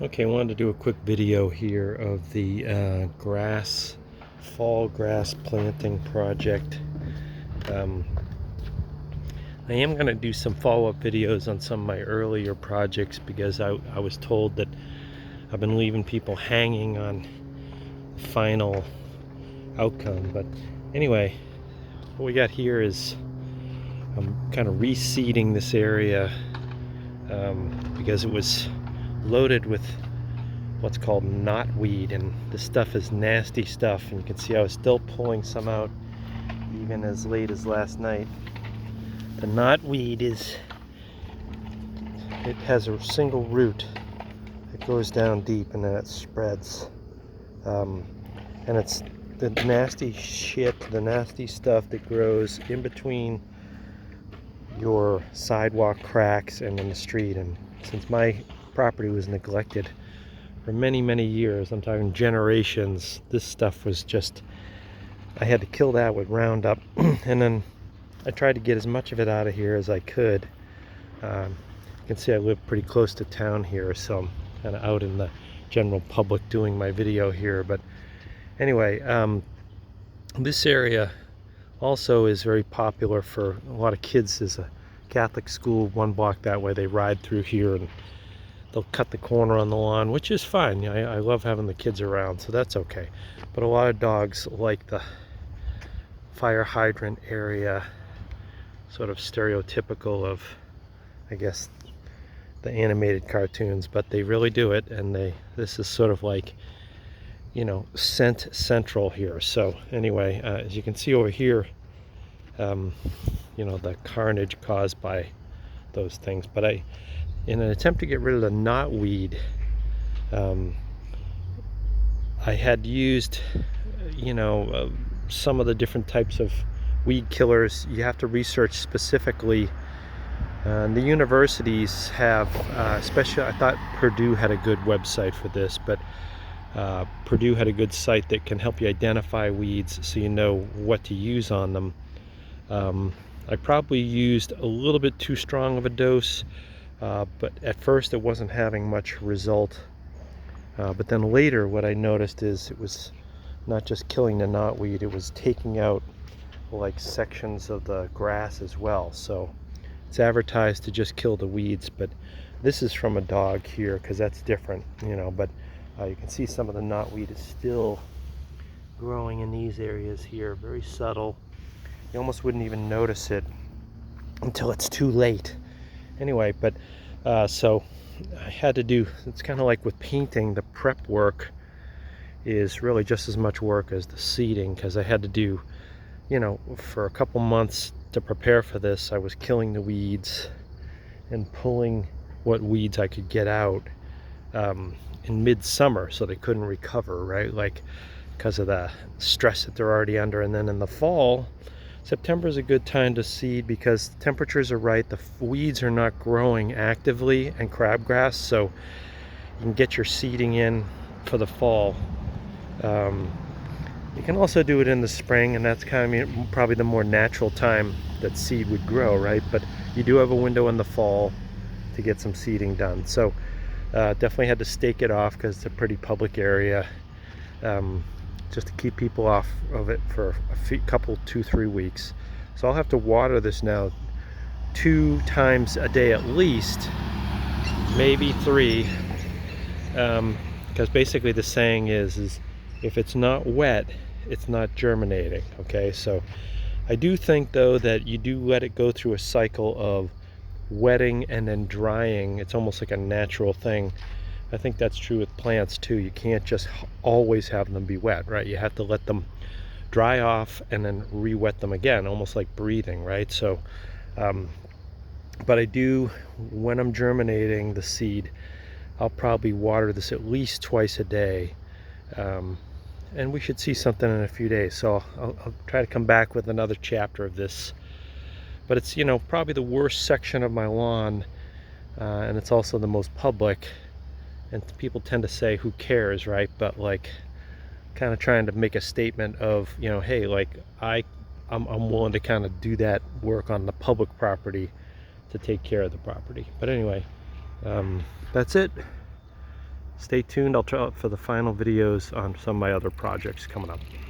Okay, I wanted to do a quick video here of the fall grass planting project. Um, I am going to do some follow-up videos on some of my earlier projects because I was told that I've been leaving people hanging on the final outcome. But anyway, what we got here is I'm kind of reseeding this area because it was loaded with what's called knotweed, and this stuff is nasty stuff, and you can see I was still pulling some out even as late as last night. The knotweed it has a single root that goes down deep and then it spreads, and it's the nasty shit, the nasty stuff that grows in between your sidewalk cracks and in the street. And since my property was neglected for many years, I'm talking generations, this stuff was just, I had to kill that with Roundup. And then I tried to get as much of it out of here as I could. You can see I live pretty close to town here, so I'm kind of out in the general public doing my video here. But anyway, this area also is very popular for a lot of kids. There's a Catholic school 1 block that way. They ride through here and they'll cut the corner on the lawn, which is fine. I love having the kids around, so that's okay. But a lot of dogs like the fire hydrant area, sort of stereotypical of, I guess, the animated cartoons, but they really do it. And this is sort of like, you know, scent central here. So anyway, as you can see over here, you know, the carnage caused by those things. But in an attempt to get rid of the knotweed, I had used, you know, some of the different types of weed killers. You have to research specifically. The universities have, especially, I thought Purdue had a good website for this, but Purdue had a good site that can help you identify weeds so you know what to use on them. I probably used a little bit too strong of a dose, but at first it wasn't having much result. But then later what I noticed is it was not just killing the knotweed, it was taking out like sections of the grass as well. So it's advertised to just kill the weeds, but this is from a dog here because that's different, you know. But you can see some of the knotweed is still growing in these areas here, very subtle. You almost wouldn't even notice it until it's too late. Anyway, but so I had to do, it's kind of like with painting, the prep work is really just as much work as the seeding, because I had to do, you know, for a couple months to prepare for this, I was killing the weeds and pulling what weeds I could get out in midsummer so they couldn't recover, right? Like, because of the stress that they're already under. And then in the fall, September is a good time to seed because temperatures are right, the weeds are not growing actively, and crabgrass, so you can get your seeding in for the fall. You can also do it in the spring, and that's kind of probably the more natural time that seed would grow, right? But you do have a window in the fall to get some seeding done. So definitely had to stake it off because it's a pretty public area, just to keep people off of it for a couple, 2-3 weeks. So I'll have to water this now 2 times a day at least, maybe 3, because basically the saying is if it's not wet, it's not germinating. Okay, so I do think though that you do let it go through a cycle of wetting and then drying. It's almost like a natural thing. I think that's true with plants too. You can't just always have them be wet, right? You have to let them dry off and then re-wet them again, almost like breathing, right? So but I do, when I'm germinating the seed, I'll probably water this at least twice a day, and we should see something in a few days. So I'll try to come back with another chapter of this. But it's, you know, probably the worst section of my lawn, and it's also the most public. And people tend to say, who cares, right? But like, kind of trying to make a statement of, you know, hey, like I'm willing to kind of do that work on the public property to take care of the property. But anyway, that's it. Stay tuned, I'll try out for the final videos on some of my other projects coming up.